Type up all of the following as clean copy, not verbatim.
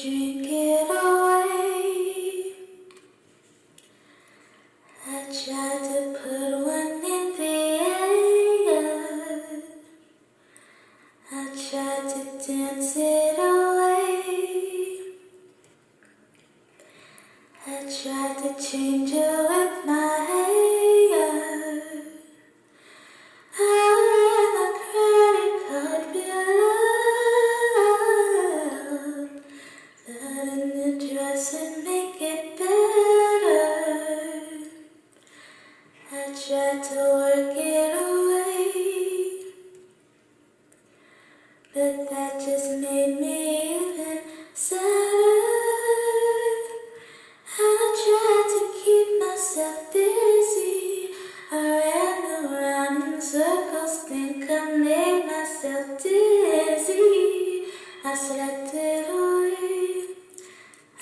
drink it away. I tried to put one in the air. I tried to dance it away. I tried to change it with my hair. I ran a credit card bill. That in the dress and make it better. I tried to work it away, but that just made me even sadder. I tried to keep myself busy. I ran around in circles, think I made myself dizzy. I slept it away,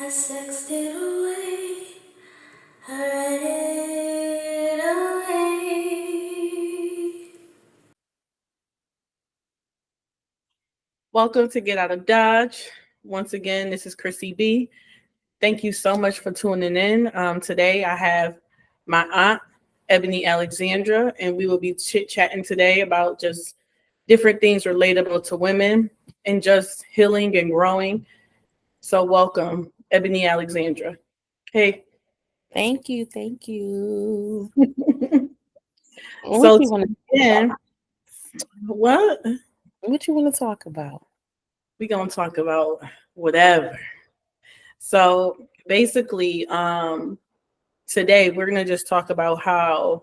I sexed it away, I read it away. Welcome to Get Out of Dodge. Once again, this is Chrissy B. Thank you so much for tuning in. Today I have my aunt, Ebony Alexandra, and we will be chit-chatting today about just different things relatable to women and just healing and growing. So welcome, Ebony Alexandra. Hey. Thank you. Thank you. So What you want to again, what? What you want to talk about? We're going to talk about whatever. So basically, today we're going to just talk about how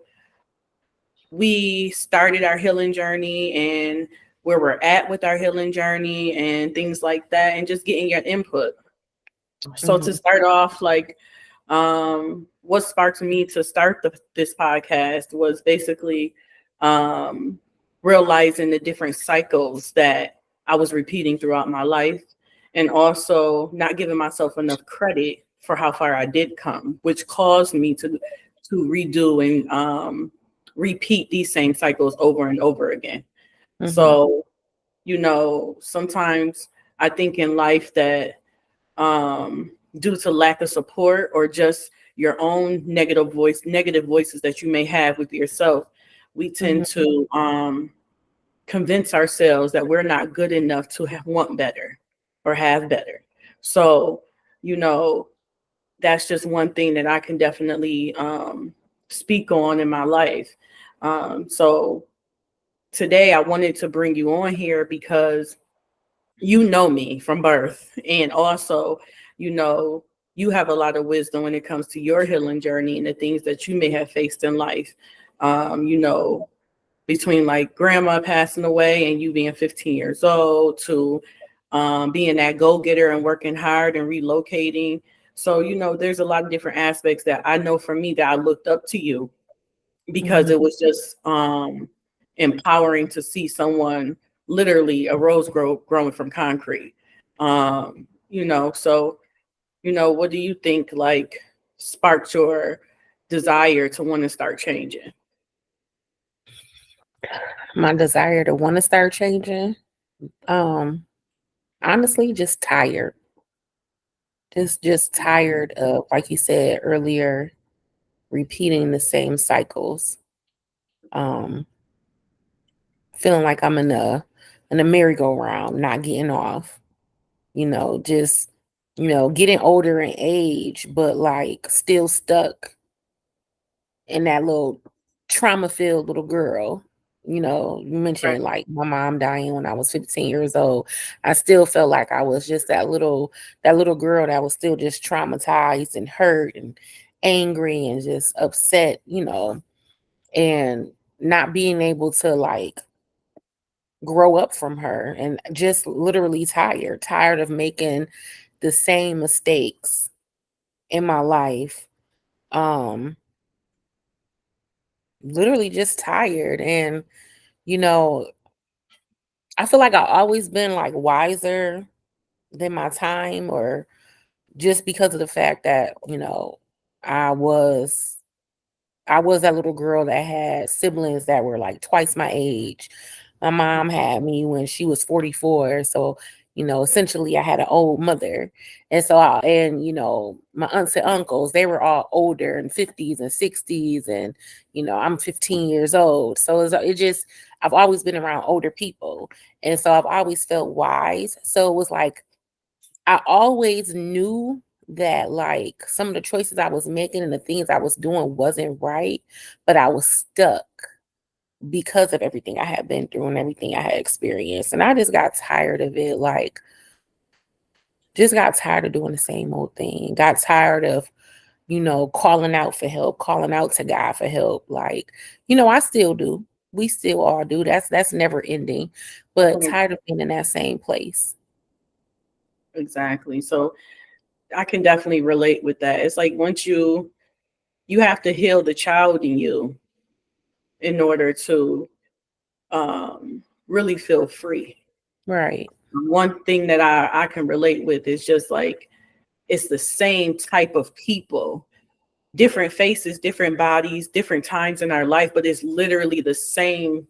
we started our healing journey and where we're at with our healing journey and things like that, and just getting your input. So to start off, what sparked me to start this podcast was basically realizing the different cycles that I was repeating throughout my life, and also not giving myself enough credit for how far I did come, which caused me to redo and repeat these same cycles over and over again. So, sometimes I think in life that due to lack of support or just your own negative voices that you may have with yourself, we tend to convince ourselves that we're not good enough to want better or have better. So, that's just one thing that I can definitely speak on in my life. So today I wanted to bring you on here because you know me from birth, and also, you have a lot of wisdom when it comes to your healing journey and the things that you may have faced in life. Between like grandma passing away and you being 15 years old to being that go-getter and working hard and relocating. So, there's a lot of different aspects that I know for me that I looked up to you because it was just empowering to see someone literally a rose growing from concrete. So, what do you think like sparked your desire to want to start changing? My desire to want to start changing. Honestly, just tired. Just tired of, like you said earlier, repeating the same cycles. Feeling like I'm in a merry-go-round, not getting off. Just getting older in age, but like still stuck in that little trauma-filled little girl. You Right. mentioned like my mom dying when I was 15 years old. I still felt like I was just that little girl that was still just traumatized and hurt and angry and just upset, and not being able to like grow up from her, and just literally tired of making the same mistakes in my life. Um Literally just tired. And you know I feel like I've always been like wiser than my time, or just because of the fact that I was that little girl that had siblings that were like twice my age. My mom had me when she was 44, so Essentially I had an old mother. And so my aunts and uncles, they were all older in 50s and 60s. And, I'm 15 years old. So I've always been around older people. And so I've always felt wise. So it was like, I always knew that like some of the choices I was making and the things I was doing wasn't right, but I was stuck because of everything I had been through and everything I had experienced. And I just got tired of it. Like, just got tired of doing the same old thing. Got tired of, calling out for help, calling out to God for help. Like, I still do. We still all do. That's never ending. But tired of being in that same place. Exactly. So I can definitely relate with that. It's like once you have to heal the child in you in order to really feel free. Right. One thing that I can relate with is just like it's the same type of people, different faces, different bodies, different times in our life, but it's literally the same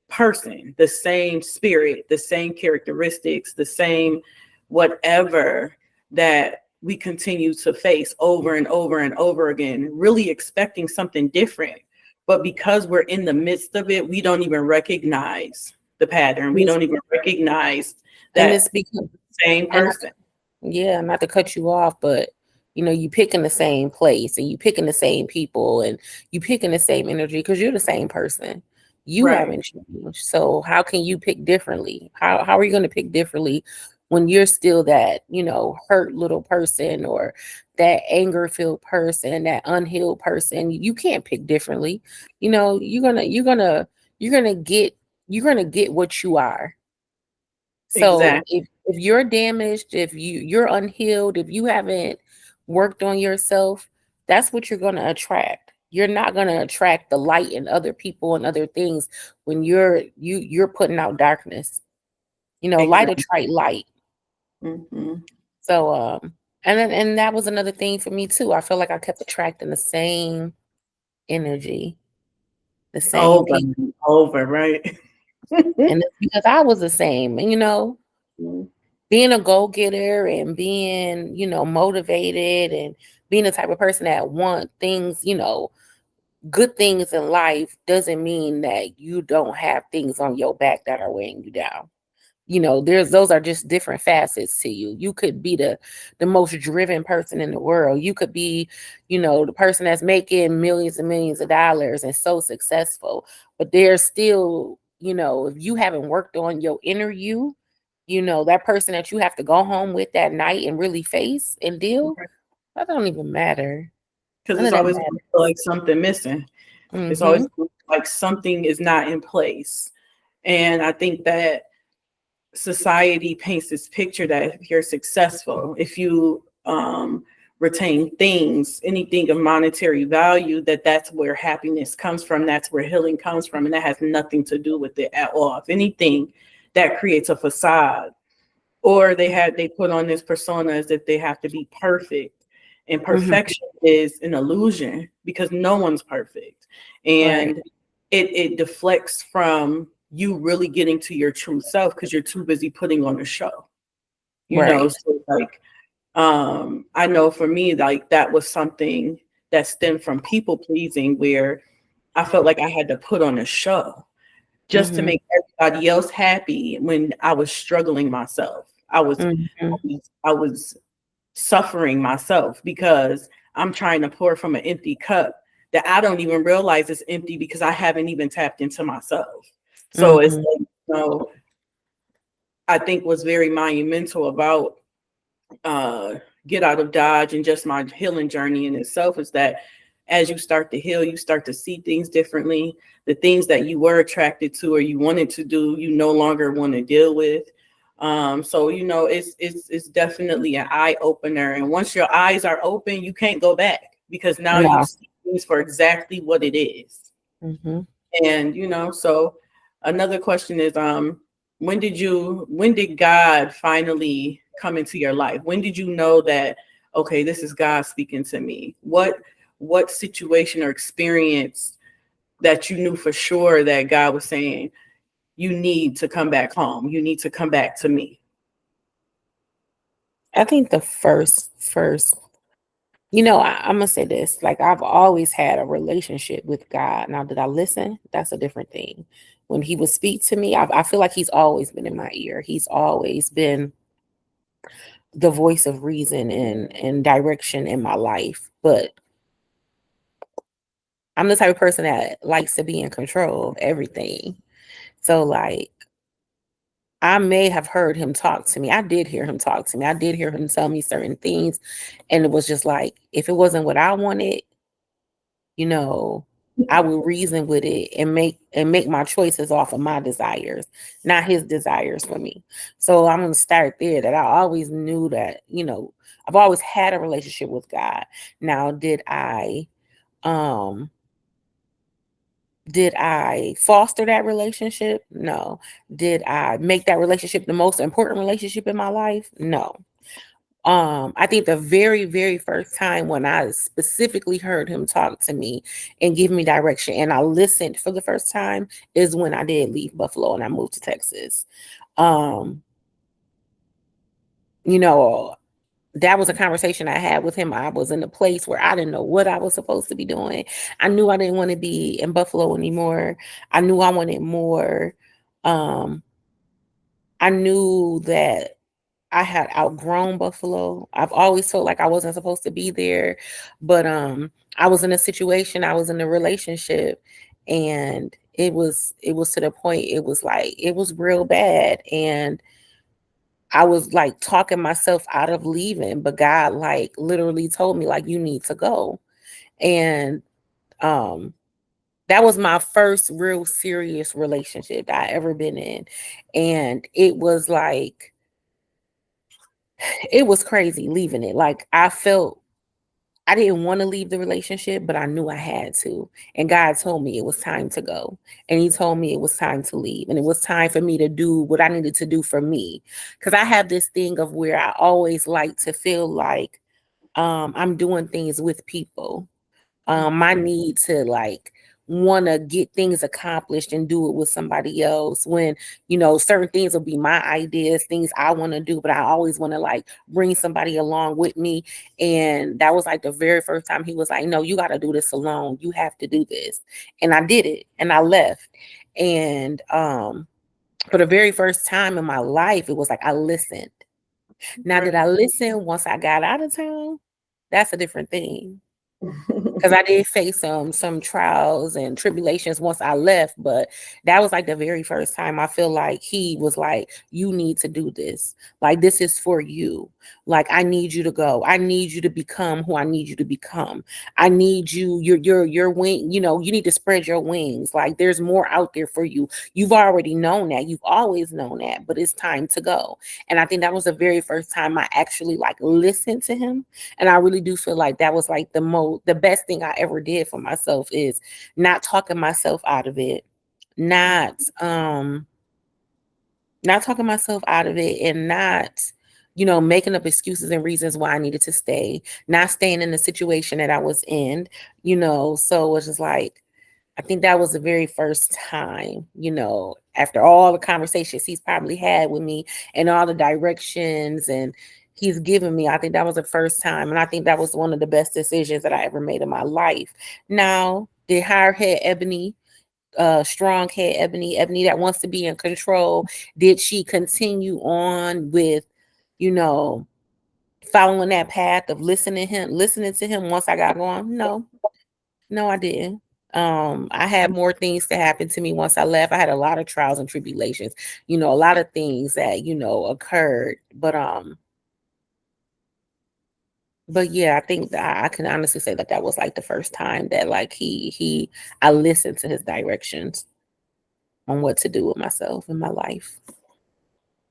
person, the same spirit, the same characteristics, the same whatever that we continue to face over and over and over again, really expecting something different. But because we're in the midst of it, we don't even recognize the pattern. We don't even recognize that it's because same person. Yeah, not to cut you off, but you picking the same place and you picking the same people and you picking the same energy because you're the same person. You haven't changed. So how can you pick differently? How are you going to pick differently when you're still that, hurt little person or that anger filled person, that unhealed person? You can't pick differently. You're gonna get what you are. So Exactly. if you're damaged, if you're unhealed, if you haven't worked on yourself, that's what you're going to attract. You're not going to attract the light in other people and other things when you're putting out darkness. Light attract light. Mm-hmm. So and that was another thing for me too. I feel like I kept attracting the same energy, the same people. Over, right? And it's because I was the same. And being a go-getter and being, motivated and being the type of person that want things, good things in life doesn't mean that you don't have things on your back that are weighing you down. Those are just different facets to you. You could be the most driven person in the world. You could be, the person that's making millions and millions of dollars and so successful, but there's still, if you haven't worked on your inner you, that person that you have to go home with that night and really face and deal, that don't even matter. Because it's always like something missing. Mm-hmm. It's always like something is not in place. And I think that society paints this picture that if you're successful, if you retain things, anything of monetary value, that's where happiness comes from, that's where healing comes from, and that has nothing to do with it at all. If anything, that creates a facade, or they put on this persona as if they have to be perfect, and perfection is an illusion because no one's perfect, and it deflects from you really getting to your true self because you're too busy putting on a show, so like I know for me, like that was something that stemmed from people pleasing, where I felt like I had to put on a show just to make everybody else happy when I was struggling myself. I was suffering myself because I'm trying to pour from an empty cup that I don't even realize is empty because I haven't even tapped into myself. So it's like, I think what's very monumental about Get Out of Dodge and just my healing journey in itself is that as you start to heal, you start to see things differently. The things that you were attracted to or you wanted to do, you no longer want to deal with. So it's definitely an eye opener. And once your eyes are open, you can't go back because now you see things for exactly what it is. And so another question is, when did God finally come into your life? When did you know that, okay, this is God speaking to me? What situation or experience that you knew for sure that God was saying, you need to come back home, you need to come back to me? I think the first, I'm gonna say this. Like, I've always had a relationship with God. Now, did I listen? That's a different thing. When He would speak to me, I feel like He's always been in my ear. He's always been the voice of reason and direction in my life. But I'm the type of person that likes to be in control of everything. So, like, I may have heard Him talk to me. I did hear Him talk to me. I did hear Him tell me certain things. And it was just like, if it wasn't what I wanted, you know, I would reason with it and make my choices off of my desires, not His desires for me. So I'm gonna start there. That I always knew that, I've always had a relationship with God. Now, did I foster that relationship? No. Did I make that relationship the most important relationship in my life? No. I think the very, very first time when I specifically heard Him talk to me and give me direction and I listened for the first time is when I did leave Buffalo and I moved to Texas. Um, you know, that was a conversation I had with Him. I was in a place where I didn't know what I was supposed to be doing. I knew I didn't want to be in Buffalo anymore. I knew I wanted more. Um, I knew that I had outgrown Buffalo. I've always felt like I wasn't supposed to be there, but I was in a situation, I was in a relationship, and it was to the point it was like it was real bad, and I was like talking myself out of leaving, but God like literally told me like you need to go. And um that was my first real serious relationship that I ever been in. And it was like it was crazy leaving it. Like I felt I didn't want to leave the relationship, but I knew I had to. And God told me it was time to go. And He told me it was time to leave. And it was time for me to do what I needed to do for me. Because I have this thing of where I always like to feel like I'm doing things with people. My need to like want to get things accomplished and do it with somebody else when certain things will be my ideas, things I want to do, but I always want to like bring somebody along with me. And that was like the very first time He was like, no, you got to do this alone, you have to do this. And I did it and I left. And for the very first time in my life, it was like I listened. Now, did I listen once I got out of town? That's a different thing. Because I did face some trials and tribulations once I left, but that was like the very first time I feel like He was like, you need to do this. Like, this is for you. Like, I need you to go. I need you to become who I need you to become. I need you, your wing, you need to spread your wings. Like, there's more out there for you. You've already known that. You've always known that, but it's time to go. And I think that was the very first time I actually like listened to Him. And I really do feel like that was like the best thing I ever did for myself is not talking myself out of it, not not talking myself out of it, and not making up excuses and reasons why I needed to stay, not staying in the situation that I was in, so it was just like I think that was the very first time, after all the conversations He's probably had with me and all the directions and He's given me. I think that was the first time. And I think that was one of the best decisions that I ever made in my life. Now, did hard head Ebony, strong head Ebony that wants to be in control, did she continue on with, following that path of listening to him once I got going? No, I didn't. I had more things to happen to me once I left. I had a lot of trials and tribulations, a lot of things that, occurred. But yeah, I think that I can honestly say that that was like the first time that like I listened to His directions on what to do with myself in my life.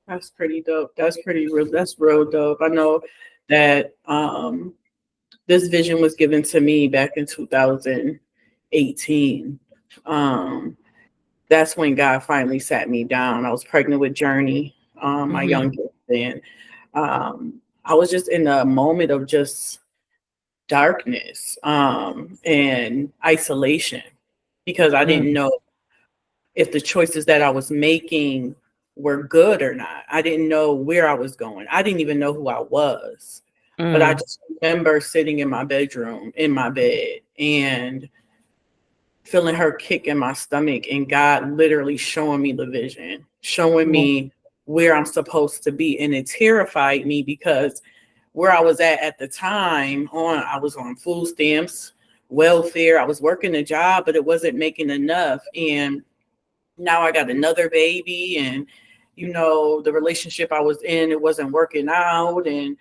That's pretty dope. That's real dope. I know that this vision was given to me back in 2018. That's when God finally sat me down. I was pregnant with Journey, my youngest, and I was just in a moment of just darkness and isolation because I didn't know if the choices that I was making were good or not. I didn't know where I was going. I didn't even know who I was. But I just remember sitting in my bedroom, in my bed, and feeling her kick in my stomach, and God literally showing me the vision, showing me where I'm supposed to be. And it terrified me because where I was at the time, I was on food stamps, welfare. I was working a job, but it wasn't making enough. And now I got another baby, and the relationship I was in, it wasn't working out, and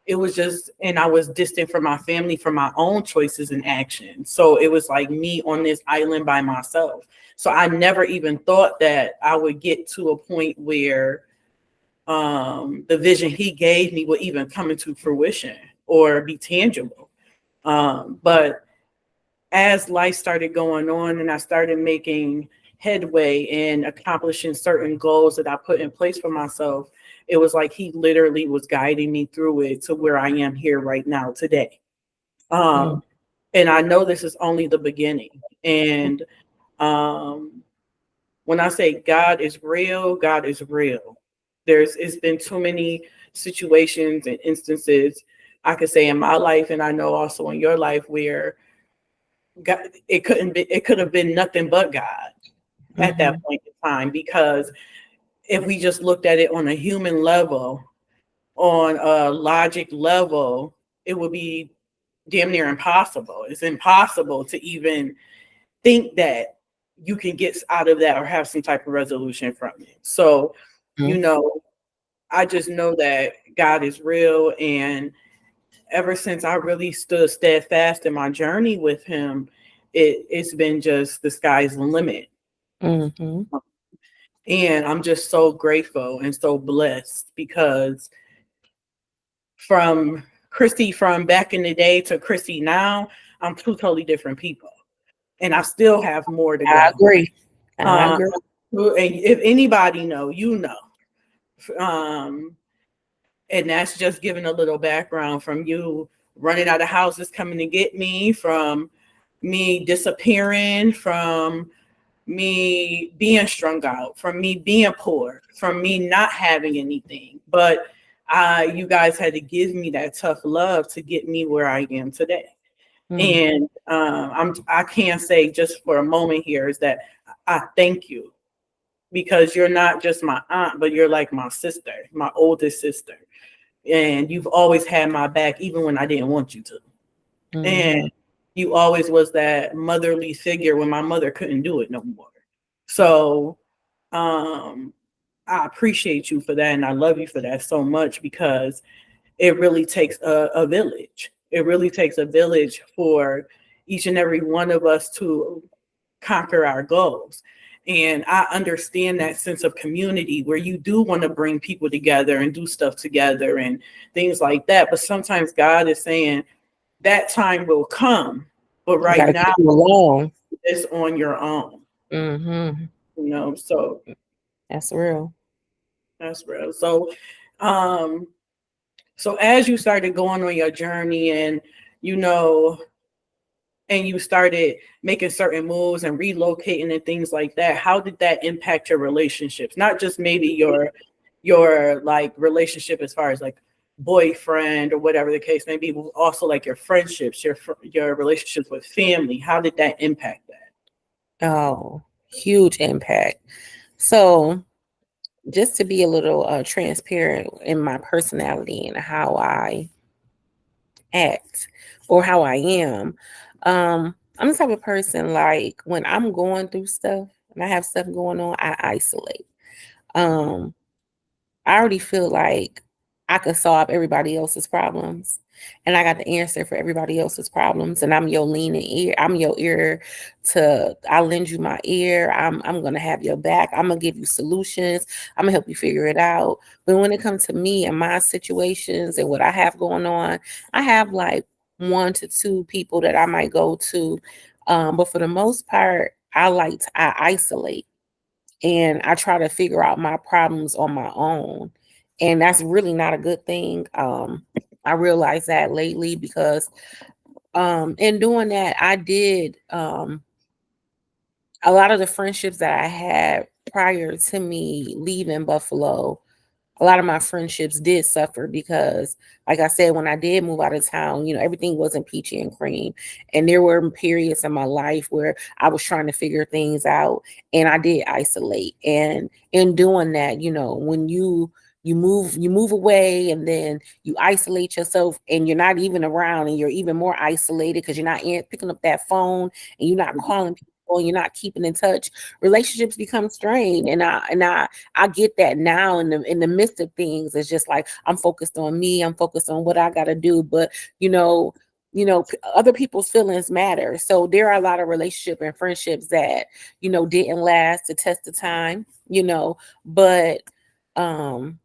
it was just, and I was distant from my family, from my own choices and actions. So it was like me on this island by myself. So I never even thought that I would get to a point where the vision he gave me would even come into fruition or be tangible. But as life started going on and I started making headway and accomplishing certain goals that I put in place for myself, it was like he literally was guiding me through it to where I am here right now today. And I know this is only the beginning. And when I say God is real, God is real. It's been too many situations and instances I could say in my life, and I know also in your life, where God, it could have been nothing but God at that point in time. Because if we just looked at it on a human level, on a logic level, it would be damn near impossible. It's impossible to even think that you can get out of that or have some type of resolution from it. So, I just know that God is real. And ever since I really stood steadfast in my journey with him, it's been just the sky's the limit. And I'm just so grateful and so blessed, because from Christy from back in the day to Christy now, I'm two totally different people. And I still have more to go. I agree. I agree. And if anybody know, and that's just giving a little background from you running out of houses, coming to get me, from me disappearing, from me being strung out, from me being poor, from me not having anything. But you guys had to give me that tough love to get me where I am today. And I can say just for a moment here is that I thank you, because you're not just my aunt, but you're like my sister, my oldest sister. And you've always had my back, even when I didn't want you to. And you always was that motherly figure when my mother couldn't do it no more. So I appreciate you for that. And I love you for that so much, because it really takes a village. It really takes a village for each and every one of us to conquer our goals. And I understand that sense of community where you do want to bring people together and do stuff together and things like that. But sometimes God is saying that time will come, but right now it's on your own. So that's real. That's real. So, so as you started going on your journey, and and you started making certain moves and relocating and things like that, how did that impact your relationships? Not just maybe your like relationship as far as like boyfriend or whatever the case may be, but also like your friendships, your relationships with family. How did that impact that? Oh, huge impact. So just to be a little transparent in my personality and how I act or how I am, I'm the type of person, like, when I'm going through stuff and I have stuff going on, I isolate. I already feel like I could solve everybody else's problems, and I got the answer for everybody else's problems. And I'm your leaning ear. I'm your ear I lend you my ear. I'm gonna have your back. I'm gonna give you solutions. I'm gonna help you figure it out. But when it comes to me and my situations and what I have going on, I have like 1 to 2 people that I might go to. But for the most part, I isolate. And I try to figure out my problems on my own. And that's really not a good thing. I realized that lately, because in doing that, I did a lot of the friendships that I had prior to me leaving Buffalo, a lot of my friendships did suffer because, like I said, when I did move out of town, everything wasn't peachy and cream. And there were periods in my life where I was trying to figure things out and I did isolate. And in doing that, when you move away and then you isolate yourself and you're not even around and you're even more isolated because you're not picking up that phone and you're not calling people and you're not keeping in touch, relationships become strained. And I get that now in the midst of things. It's just like I'm focused on me, I'm focused on what I gotta do. But other people's feelings matter. So there are a lot of relationship and friendships that, didn't last the test of time, but I'm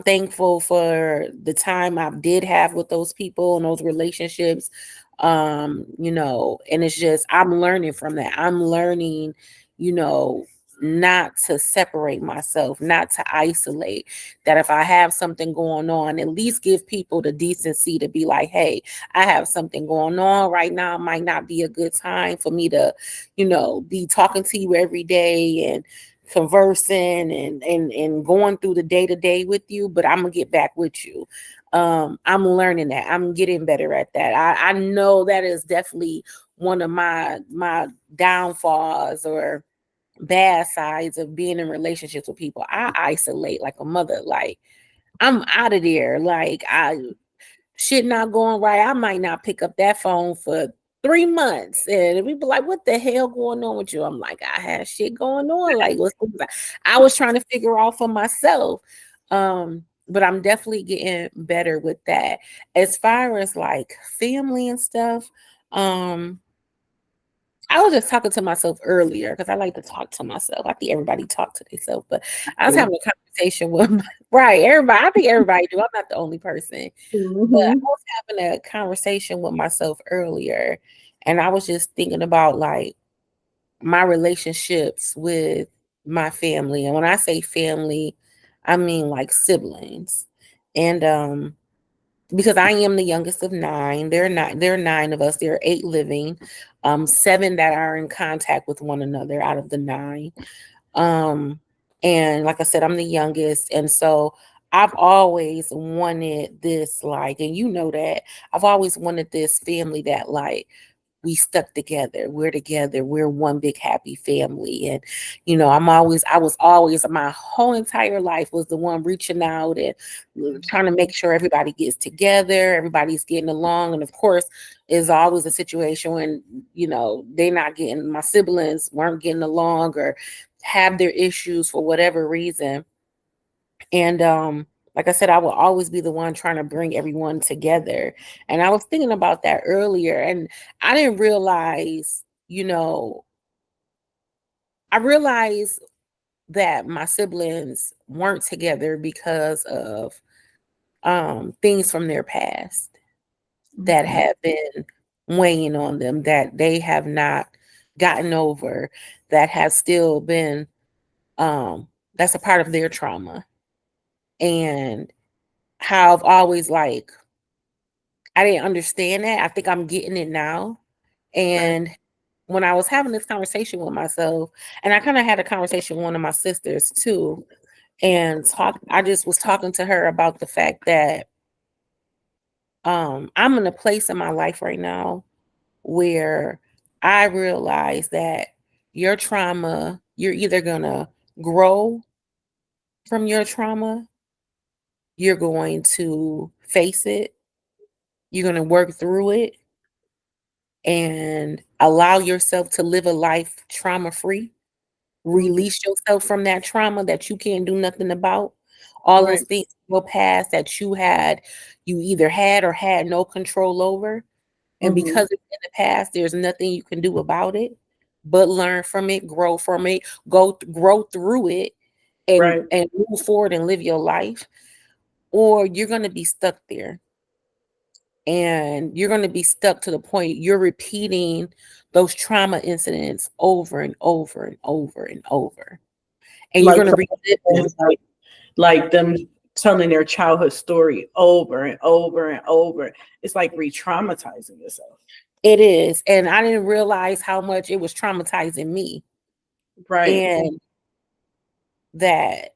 thankful for the time I did have with those people and those relationships. And it's just I'm learning from that. I'm learning, you know, not to separate myself, not to isolate. That if I have something going on, at least give people the decency to be like, hey, I have something going on right now. It might not be a good time for me to, be talking to you every day and conversing and going through the day to day with you, but I'm gonna get back with you. I'm learning that. I'm getting better at that. I know that is definitely one of my downfalls or bad sides of being in relationships with people. I isolate like a mother. Like I'm out of there. Like shit not going right. I might not pick up that phone for 3 months. And people like, what the hell going on with you? I'm like, I had shit going on. Like, I was trying to figure out for myself. But I'm definitely getting better with that. As far as like family and stuff, I was just talking to myself earlier because I like to talk to myself. I think everybody talk to themselves, but I was having a conversation with right, everybody. I think everybody do. I'm not the only person. But I was having a conversation with myself earlier, and I was just thinking about like my relationships with my family. And when I say family, I mean like siblings. And because I am the youngest of nine, there are nine of us, there are eight living, seven that are in contact with one another out of the nine. Um, and like I said, I'm the youngest. And so I've always wanted this, like, and that I've always wanted this family that, like, we stuck together. We're together. We're one big happy family. And, I was always, my whole entire life was the one reaching out and trying to make sure everybody gets together, everybody's getting along. And of course, is always a situation when, my siblings weren't getting along or have their issues for whatever reason. And like I said, I will always be the one trying to bring everyone together. And I was thinking about that earlier, and I didn't realize, I realized that my siblings weren't together because of things from their past that have been weighing on them, that they have not gotten over, that have still been that's a part of their trauma. And how I've always like I didn't understand that. I think I'm getting it now. And when I was having this conversation with myself, and I kind of had a conversation with one of my sisters too, and I just was talking to her about the fact that I'm in a place in my life right now where I realize that your trauma, you're either gonna grow from your trauma, you're going to face it, you're gonna work through it, and allow yourself to live a life trauma free, release yourself from that trauma that you can't do nothing about. All those things in your past that you either had or had no control over. And because it's in the past, there's nothing you can do about it, but learn from it, grow from it, grow through it, and move forward and live your life. Or you're going to be stuck there. And you're going to be stuck to the point you're repeating those trauma incidents over and over and over and over. And you're Like, going to relive them. like them telling their childhood story over and over and over. It's like re-traumatizing yourself. It is. And I didn't realize how much it was traumatizing me. Right. And that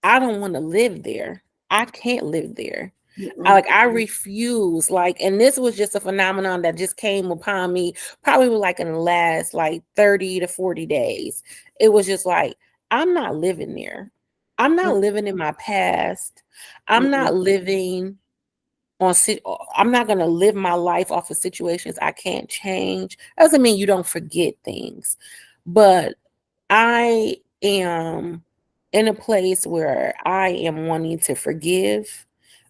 I don't want to live there. I can't live there. Mm-mm. I refuse. Like, and this was just a phenomenon that just came upon me probably like in the last like 30 to 40 days. It was just like, I'm not living there. I'm not living in my past. I'm Mm-mm. not living on I'm not going to live my life off of situations I can't change. Doesn't mean you don't forget things, but I am in a place where I am wanting to forgive.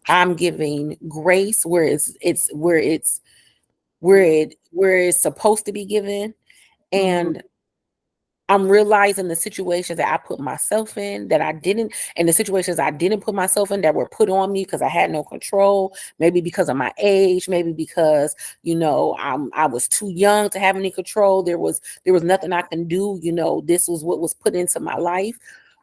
I'm giving grace where it's supposed to be given, Mm-hmm. and I'm realizing the situations that I put myself in that I didn't, and the situations I didn't put myself in that were put on me because I had no control, maybe because of my age, maybe because, I was too young to have any control. There was nothing I can do. This was what was put into my life.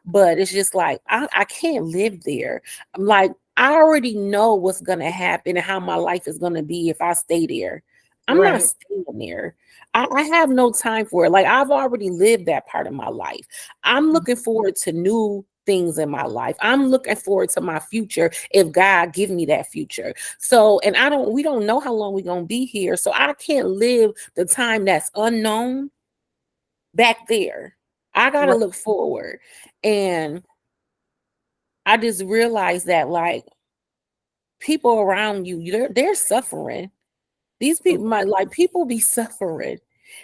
But it's just like, I can't live there. I'm like, I already know what's going to happen and how my life is going to be if I stay there. I'm not Right. staying there. I have no time for it. Like, I've already lived that part of my life. I'm looking forward to new things in my life. I'm looking forward to my future if God give me that future. So, and we don't know how long we're going to be here. So I can't live the time that's unknown back there. I got to Right. look forward. And I just realized that, like, people around you, they're suffering. These people people be suffering.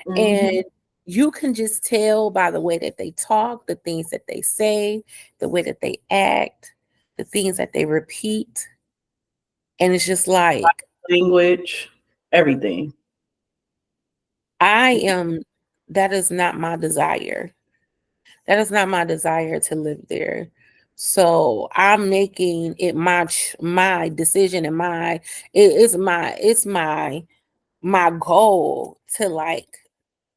Mm-hmm. And you can just tell by the way that they talk, the things that they say, the way that they act, the things that they repeat. And it's just like, Language, everything. I am, that is not my desire. That is not my desire to live there. So I'm making it my decision, and it's my goal to, like,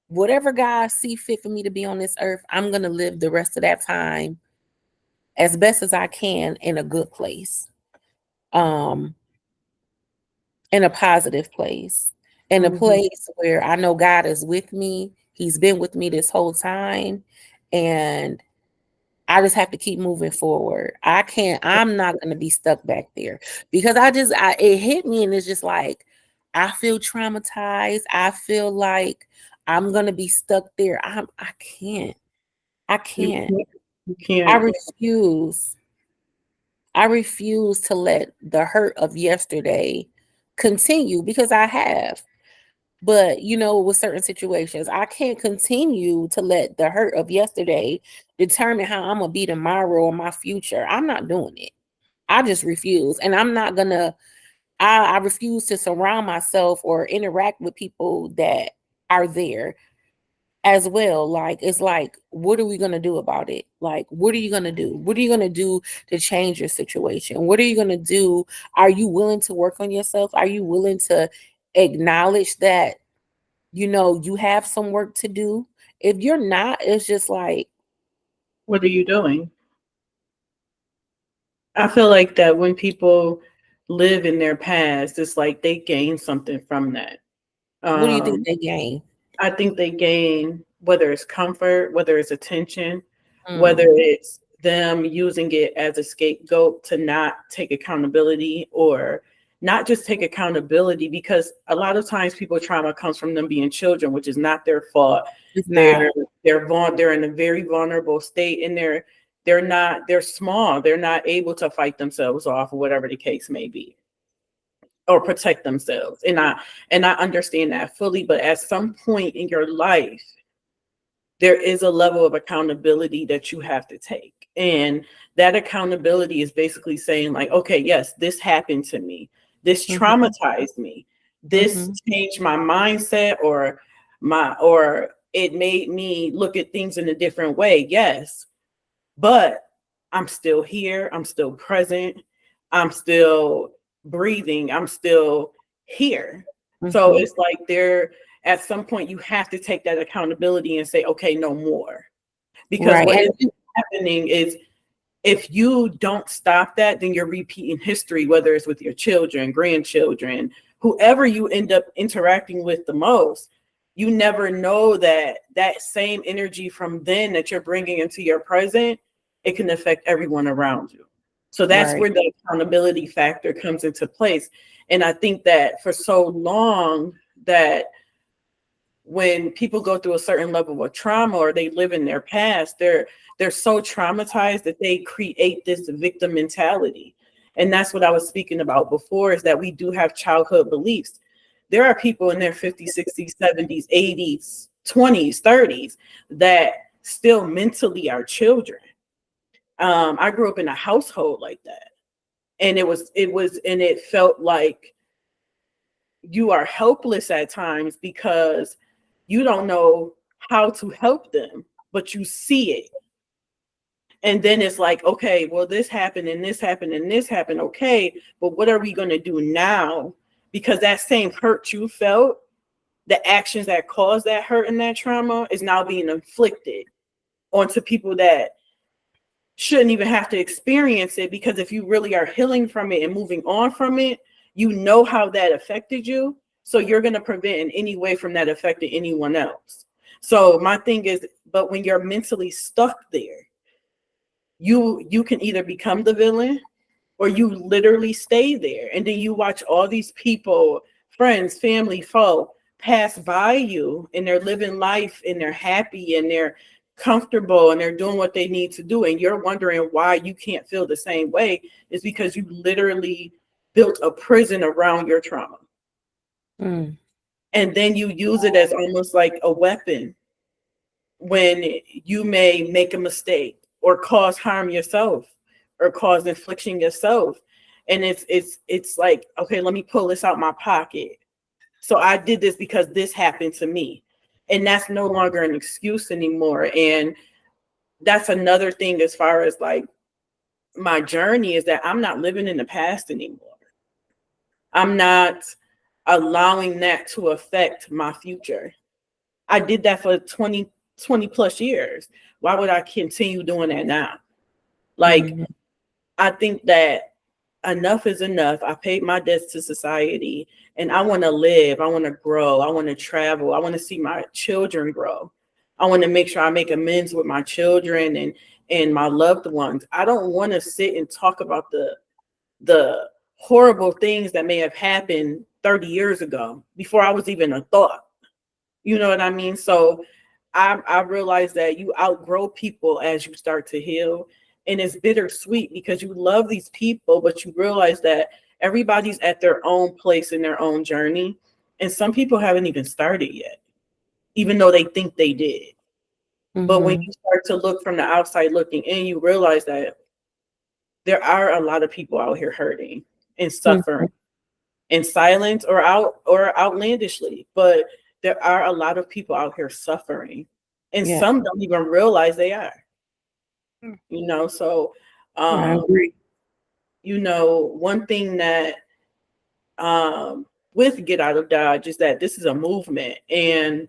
whatever God see fit for me to be on this earth, I'm going to live the rest of that time as best as I can in a good place, um, in a positive place, in a Mm-hmm. place where I know God is with me. He's been with me this whole time. And I just have to keep moving forward. I'm not going to be stuck back there because it hit me, and it's just like, I feel traumatized. I feel like I'm going to be stuck there. I can't. I You can't. can't. You I can't. refuse. I refuse to let the hurt of yesterday continue, because I have. But, with certain situations, I can't continue to let the hurt of yesterday determine how I'm going to be tomorrow or my future. I'm not doing it. I just refuse. And I'm not going to, I refuse to surround myself or interact with people that are there as well. Like, it's like, what are we going to do about it? Like, what are you going to do? What are you going to do to change your situation? What are you going to do? Are you willing to work on yourself? Are you willing to acknowledge that, you have some work to do? If you're not, it's just like, What are you doing? I feel like that when people live in their past, it's like they gain something from that. what do you think Um, they gain? I think they gain, whether it's comfort, whether it's attention, whether Mm, it's them using it as a scapegoat to not take accountability, or not just take accountability, because a lot of times people trauma comes from them being children, which is not their fault. it's not. They're in a very vulnerable state, and they're small. They're not able to fight themselves off, or whatever the case may be, or protect themselves. And I understand that fully, but at some point in your life, there is a level of accountability that you have to take. And that accountability is basically saying, like, okay, yes, this happened to me. This Hmm. traumatized me. This Hmm. changed my mindset, or it made me look at things in a different way. Yes. But I'm still here. I'm still present. I'm still breathing. I'm still here. So Hmm. it's like at some point you have to take that accountability and say, okay, no more. Because Right. what is And happening is, if you don't stop that, then you're repeating history, whether it's with your children, grandchildren, whoever you end up interacting with the most. You never know that that same energy from then that you're bringing into your present it can affect everyone around you. So that's Right. where the accountability factor comes into place. And I think that for so long that when people go through a certain level of trauma or they live in their past, they're so traumatized that they create this victim mentality. And that's what I was speaking about before, is that we do have childhood beliefs. There are people in their 50s, 60s, 70s, 80s, 20s, 30s that still mentally are children. I grew up in a household like that. And and it felt like you are helpless at times because you don't know how to help them, but you see it. And then it's like, okay, well, this happened and this happened and this happened. Okay, but what are we going to do now? Because that same hurt you felt, the actions that caused that hurt and that trauma is now being inflicted onto people that shouldn't even have to experience it. Because if you really are healing from it and moving on from it, you know how that affected you. So you're going to prevent in any way from that affecting anyone else. So my thing is, but when you're mentally stuck there, you can either become the villain or you literally stay there. And then you watch all these people, friends, family, foe, pass by you, and they're living life and they're happy and they're comfortable and they're doing what they need to do. And you're wondering why you can't feel the same way. Is because you literally built a prison around your trauma. Mm. And then you use it as almost like a weapon when you may make a mistake or cause harm yourself or cause infliction yourself. And it's like, okay, let me pull this out my pocket. So I did this because this happened to me. And that's no longer an excuse anymore. And that's another thing as far as like my journey, is that I'm not living in the past anymore. I'm not allowing that to affect my future. I did that for 20 plus years. Why would I continue doing that now? Like, Mhm. I think that enough is enough. I paid my debts to society and I want to live. I want to grow. I want to travel. I want to see my children grow. I want to make sure I make amends with my children and my loved ones. I don't want to sit and talk about the horrible things that may have happened 30 years ago before I was even a thought. You know what I mean? So I realized that you outgrow people as you start to heal. And it's bittersweet because you love these people, but you realize that everybody's at their own place in their own journey. And some people haven't even started yet, even though they think they did. But when Mhm. you start to look from the outside looking in, you realize that there are a lot of people out here hurting and suffering Mhm. in silence or outlandishly. But there are a lot of people out here suffering. And Yeah, some don't even realize they are, Mm. so I um, agree. one thing that with Get Out of Dodge is that this is a movement, and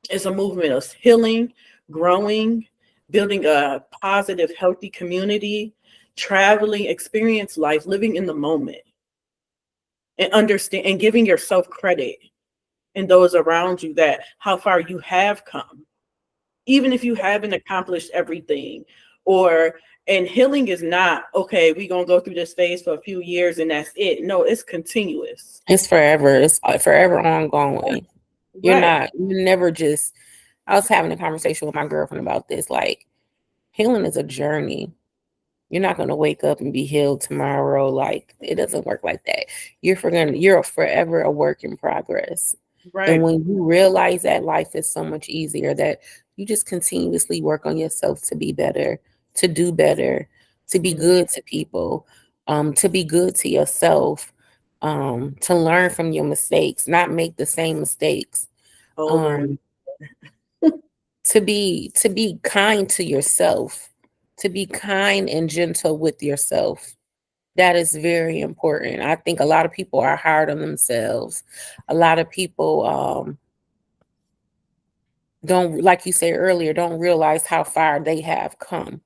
it's a movement of healing, growing, building a positive, healthy community, traveling, experience life, living in the moment, and understand and giving yourself credit and those around you that how far you have come, even if you haven't accomplished everything. Or and healing is not, okay, we're gonna go through this phase for a few years and that's it. No, it's continuous. It's forever. It's forever ongoing. Right. You never just, I was having a conversation with my girlfriend about this. Like, healing is a journey. You're not going to wake up and be healed tomorrow. Like, it doesn't work like that. You're forever a work in progress. And Right. when you realize that, life is so much easier, that you just continuously work on yourself to be better, to do better, to be Mhm. good to people, to be good to yourself, to learn from your mistakes, not make the same mistakes, Over and um, to be kind to yourself, to be kind and gentle with yourself. That is very important. I think a lot of people are hard on themselves. A lot of people don't, like you said earlier, don't realize how far they have come.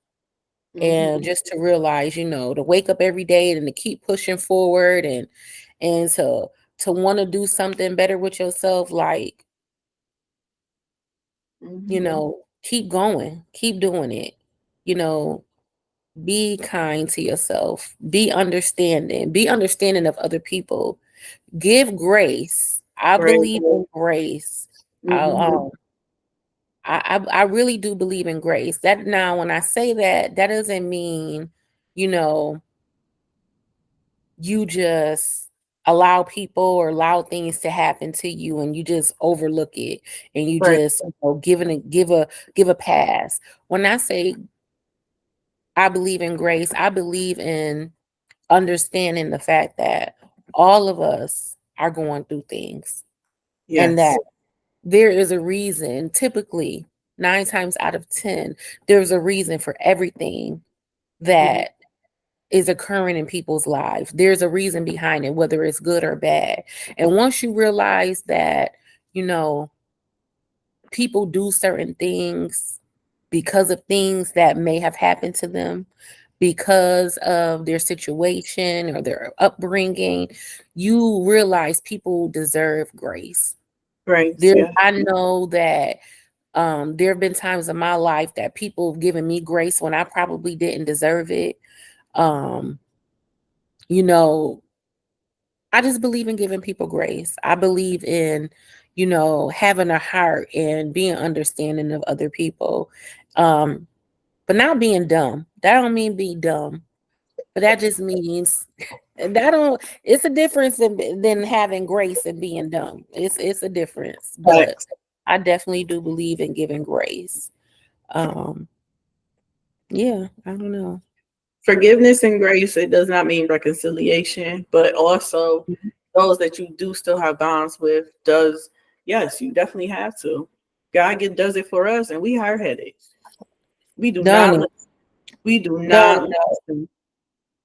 And hmm just to realize, to wake up every day and to keep pushing forward, and to want to do something better with yourself, like, hmm keep going, keep doing it. You know, Be kind to yourself. Be understanding of other people. Give grace. I Right. believe in grace. I, Mm-hmm. um, I really do believe in grace. That now, when I say that, that doesn't mean, you know, you just allow people or allow things to happen to you and you just overlook it and you Right. just give a pass. When I say I believe in grace, I believe in understanding the fact that all of us are going through things and Yes. that there is a reason. Typically 9 times out of 10 there's a reason for everything Mhm. that is occurring in people's lives. There's a reason behind it, whether it's good or bad. And once you realize that, you know, people do certain things because of things that may have happened to them, because of their situation or their upbringing, you realize people deserve grace. Right. There, Yeah. I know that there have been times in my life that people have given me grace when I probably didn't deserve it. Um, you know, I just believe in giving people grace. I believe in, having a heart and being understanding of other people. Um, but not being dumb. That don't mean be dumb. But that just means that don't it's a difference than having grace and being dumb. It's a difference. But Facts. I definitely do believe in giving grace. Um, yeah, I don't know. Forgiveness and grace, it does not mean reconciliation, but also those that you do still have bonds with does, yes, you definitely have to. Does it for us and we hard headed. We do Don't not even, listen. We do don't not even. listen.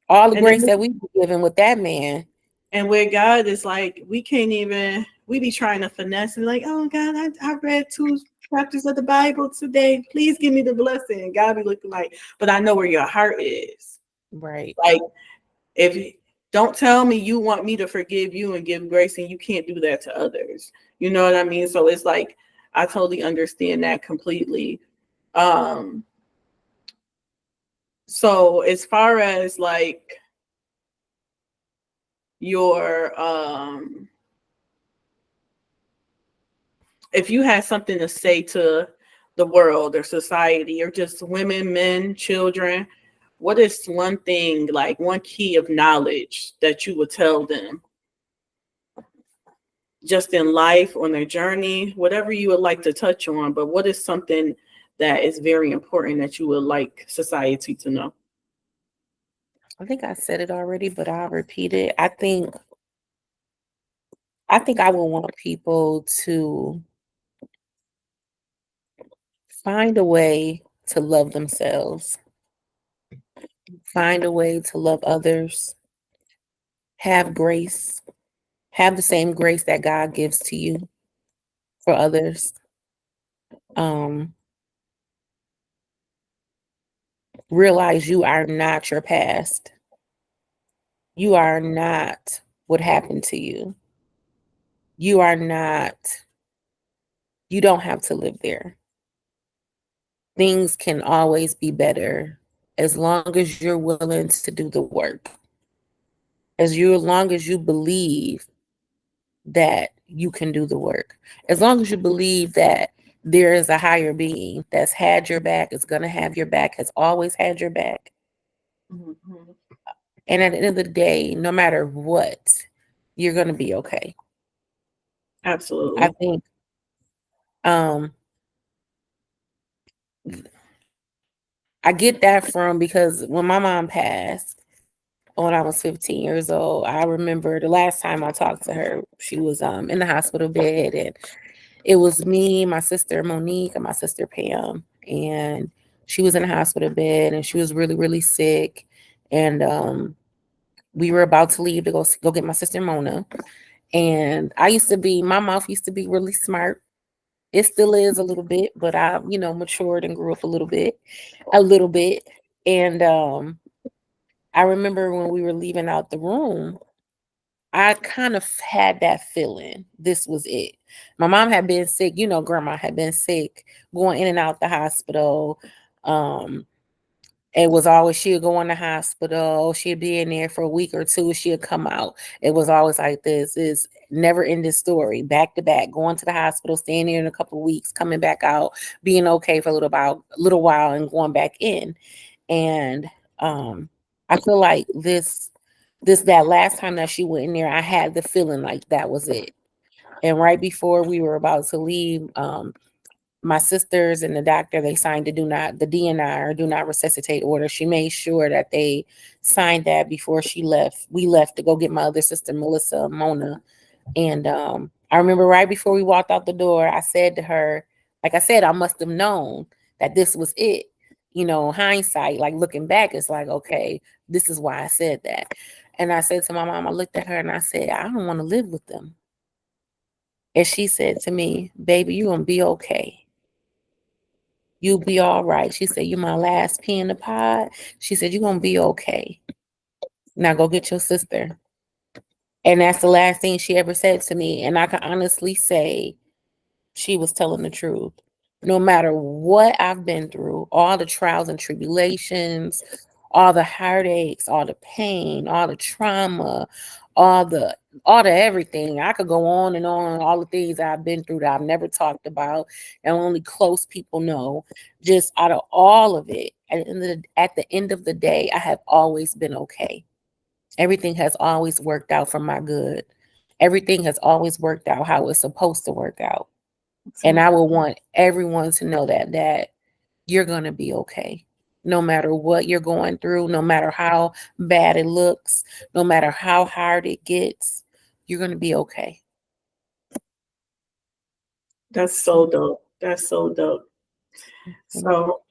All the And grace then that we've been given with that man. and where God is like, we can't even, we be trying to finesse and like, oh God, I read 2 chapters of the Bible today. Please give me the blessing. And God be looking like, but I know where your heart is. Right. Like, if don't tell me you want me to forgive you and give grace and you can't do that to others. You know what I mean? So it's like, I totally understand that completely. Um, so as far as like your if you had something to say to the world or society or just women, men, children, what is one thing, like one key of knowledge that you would tell them just in life, on their journey, whatever you would like to touch on? But what is something that is very important that you would like society to know? I think I said it already, but I'll repeat it. I think I would want people to find a way to love themselves, find a way to love others, have grace, have the same grace that God gives to you for others. Um, Realize you are not your past. You are not what happened to you. You are not, you don't have to live there. Things can always be better as long as you're willing to do the work. As long as you believe that you can do the work. As long as you believe that there is a higher being that's had your back, is going to have your back, has always had your back. Mhm. And at the end of the day, no matter what, you're going to be okay. I Absolutely. think um, I get that from because when my mom passed when I was 15 years old, I remember the last time I talked to her, she was in the hospital bed, and it was me, my sister Monique, and my sister Pam. And she was in the hospital bed and she was really, really sick. And we were about to leave to go get my sister Mona. And my mouth used to be really smart. It still is a little bit, but I, matured and grew up a little bit. And I remember when we were leaving out the room, I kind of had that feeling this was it. My mom had been sick, grandma had been sick, going in and out the hospital. Um, It was always she'd go in the hospital, she'd be in there for a week or two, she'd come out. It was always like this. Is never ending story, back to back, going to the hospital, staying there in a couple of weeks, coming back out, being okay for a little while, and going back in. And I feel like that last time that she went in there, I had the feeling like that was it. And right before we were about to leave, my sisters and the doctor, they signed the DNI, or do not resuscitate order. She made sure that they signed that before she left. We left to go get my other sister, Melissa, Mona. And I remember right before we walked out the door, I said to her, like I said, I must have known that this was it. Hindsight, like looking back, it's like, okay, this is why I said that. And I said to my mom, I looked at her and I said, I don't want to live with them. And she said to me, baby, you're going to be okay. You'll be all right. She said, you're my last pea in the pod. She said, you're going to be okay. Now go get your sister. And that's the last thing she ever said to me. And I can honestly say she was telling the truth. No matter what I've been through, all the trials and tribulations, all the heartaches, all the pain, all the trauma, all the everything. I could go on and on, all the things I've been through that I've never talked about and only close people know. Just out of all of it, at the end of the day, I have always been okay. Everything has always worked out for my good. Everything has always worked out how it's supposed to work out. And I will want everyone to know that you're going to be okay. No matter what you're going through, no matter how bad it looks, no matter how hard it gets, you're going to be okay. That's so dope. That's so dope. So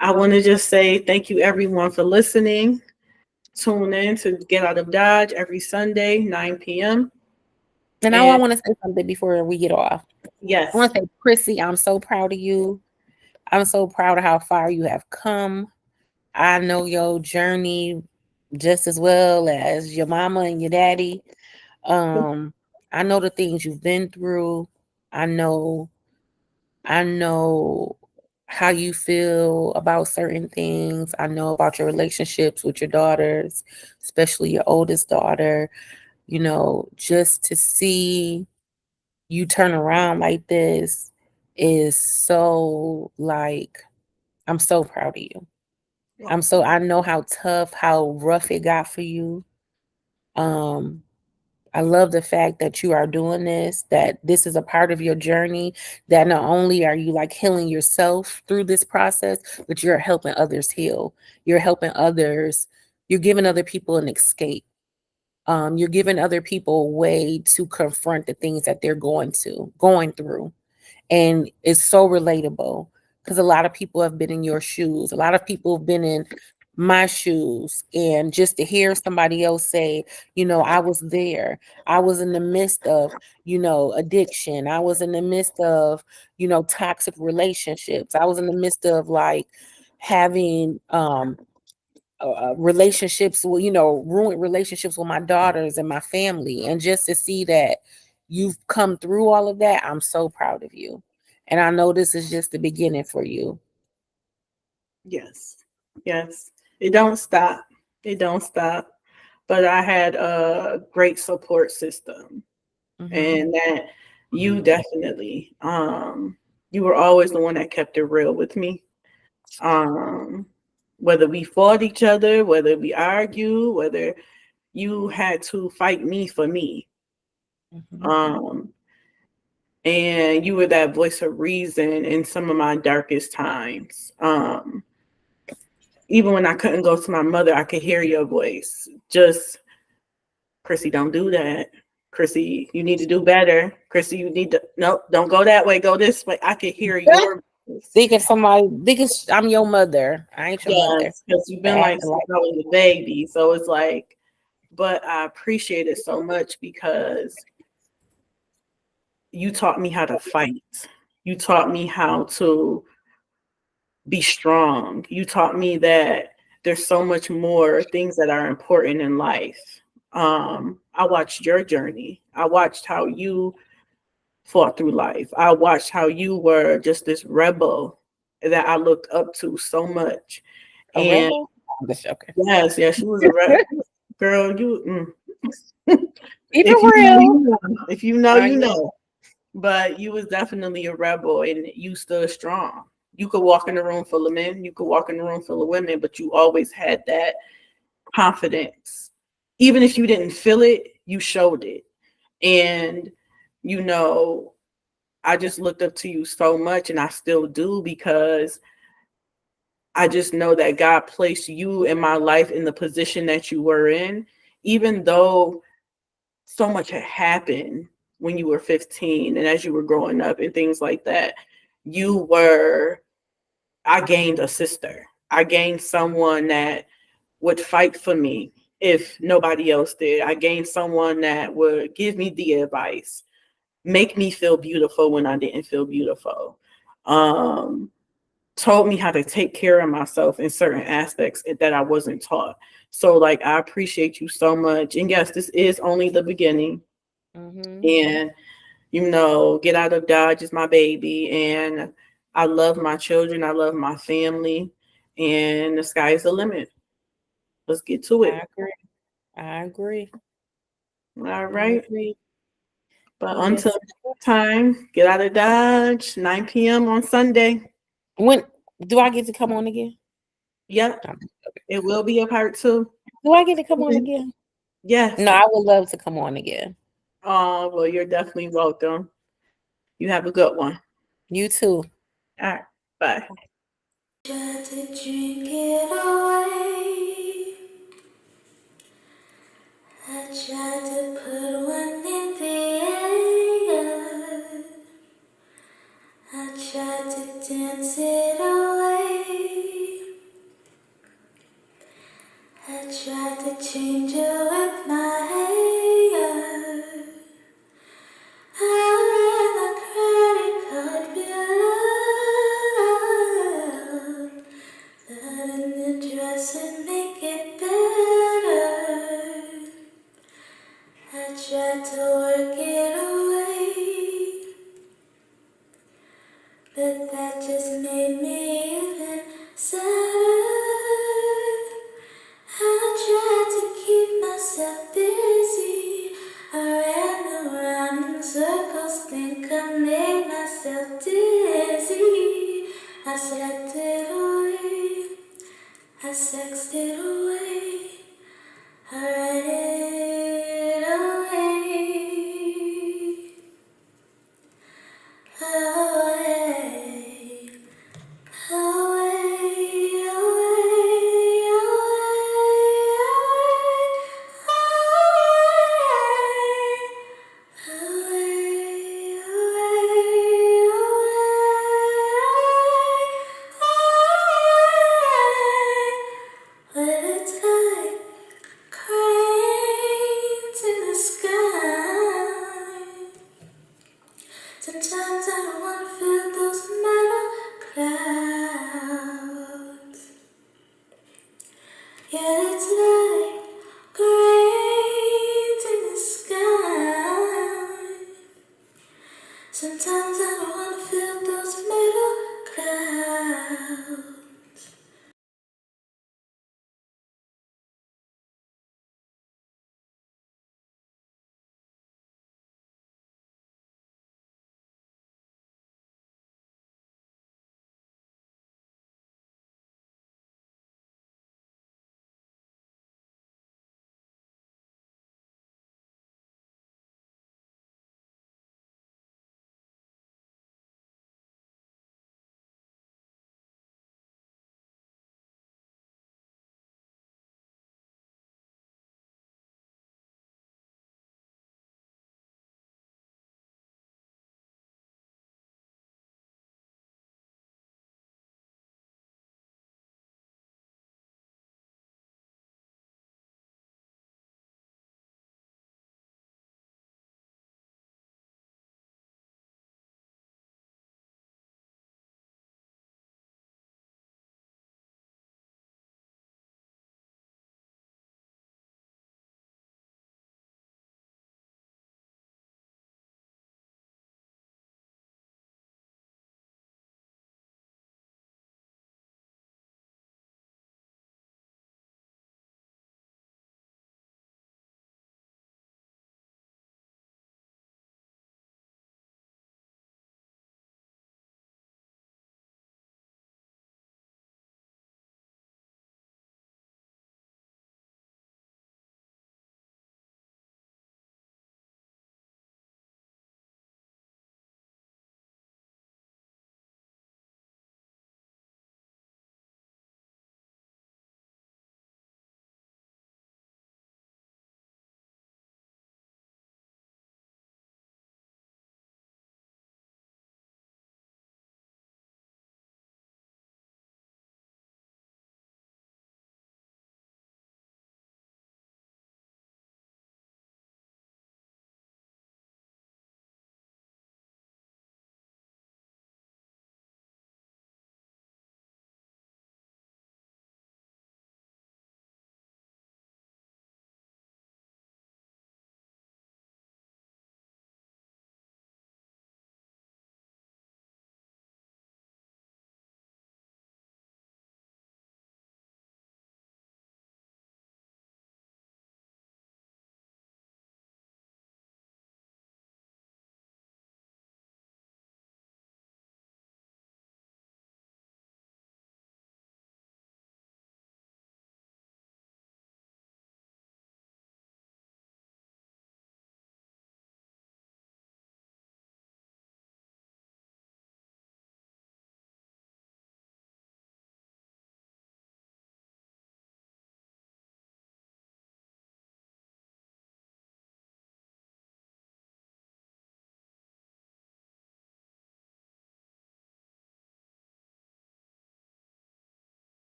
I want to just say thank you everyone for listening. Tune in to Get Out of Dodge every Sunday, 9 p.m. And now I want to say something before we get off. Yes. I want to say, Chrissy, I'm so proud of you. I'm so proud of how far you have come. I know your journey just as well as your mama and your daddy. I know the things you've been through. I know how you feel about certain things. I know about your relationships with your daughters, especially your oldest daughter. Just to see you turn around like this is so, like, I'm so proud of you. I know how tough, how rough it got for you. I love the fact that you are doing this, that this is a part of your journey, that not only are you like healing yourself through this process, but you're helping others heal. You're helping others. You're giving other people an escape. You're giving other people a way to confront the things that they're going through. And it's so relatable because a lot of people have been in your shoes. A lot of people have been in my shoes. And just to hear somebody else say, I was there. I was in the midst of, addiction. I was in the midst of, toxic relationships. I was in the midst of like having relationships, ruined relationships with my daughters and my family. And just to see that you've come through all of that, I'm so proud of you. And I know this is just the beginning for you. Yes. Yes. It don't stop. It don't stop. But I had a great support system. And that you definitely, you were always the one that kept it real with me. Whether we fought each other, whether we argued, whether you had to fight me for me. And you were that voice of reason in some of my darkest times. Even when I couldn't go to my mother, I could hear your voice. Just, Chrissy, don't do that. Chrissy, you need to do better. Chrissy, you need to, no, don't go that way. Go this way. I could hear your voice. Thinking I'm your mother. I ain't your mother. Because you've been like since I was a baby. So it's like, but I appreciate it so much because you taught me how to fight. You taught me how to be strong. You taught me that there's so much more things that are important in life. I watched your journey. I watched how you fought through life. I watched how you were just this rebel that I looked up to so much. A And rebel? I'm just joking. yes, she was a girl. Keep If it you know, real. you know. If you know, I you know. know. But you was definitely a rebel, and you stood strong. You could walk in a room full of men. You could walk in a room full of women, but you always had that confidence. Even if you didn't feel it, you showed it. And you know, I just looked up to you so much, and I still do, because I just know that God placed you in my life in the position that you were in, even though so much had happened when you were 15 and as you were growing up and things like that. I gained a sister. I gained someone that would fight for me if nobody else did. I gained someone that would give me the advice, make me feel beautiful when I didn't feel beautiful. Um, Told me how to take care of myself in certain aspects that I wasn't taught. So like I appreciate you so much. And yes, this is only the beginning. Mm-hmm. And you know, Get Out of Dodge is my baby, and I love my children, I love my family, and the sky is the limit. Let's get to I it. agree. I agree. All I right. agree. But until Yes. next time, Get Out of Dodge, 9 p.m. on Sunday. When do I get to come on again? Yep, it will be a part 2. Do I get to come on again? No, Yes. I would love to come on again. Oh, well, you're definitely welcome. You have a good one. You too. All right. Bye. Tried to drink it away. I tried to put one in the air. I tried to dance it away. I tried to change it with my hair. I ran a credit card bill. That in the dress and make it better. I tried to work it away, but that just made me even sadder. I tried to keep myself busy. I ran around in circles, think I made myself dizzy. I slept it away, I sexed it away, I read it away, away, away, let it fly, cranes in the sky. Sometimes I don't wanna feel those metal clouds. Yeah, it's like cranes in the sky. Sometimes I don't wanna feel those metal clouds.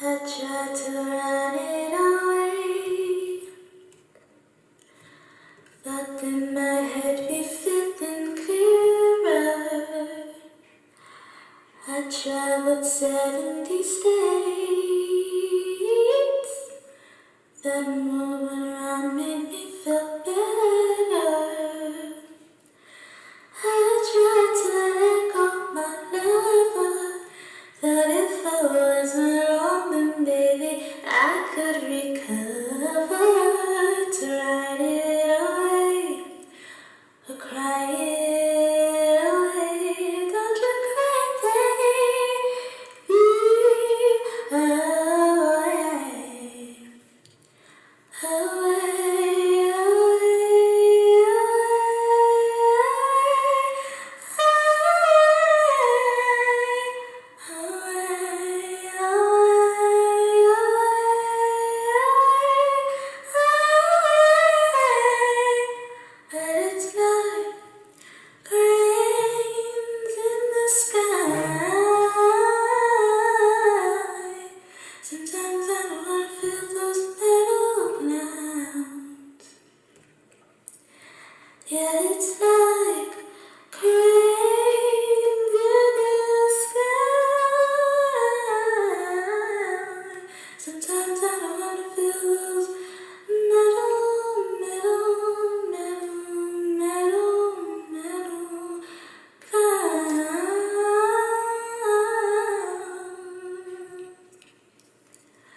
I tried to run it away, but then my head be feeling clearer. I traveled 70 states. That moving around made me feel better. I tried to let go my lover. That if I wasn't wrong, then baby I could recover. To write it away, or cry it away. Don't you cry, baby, away. Away, away, but it's not grains in the sky. Sometimes I wanna feel those little clouds. Yeah, it's not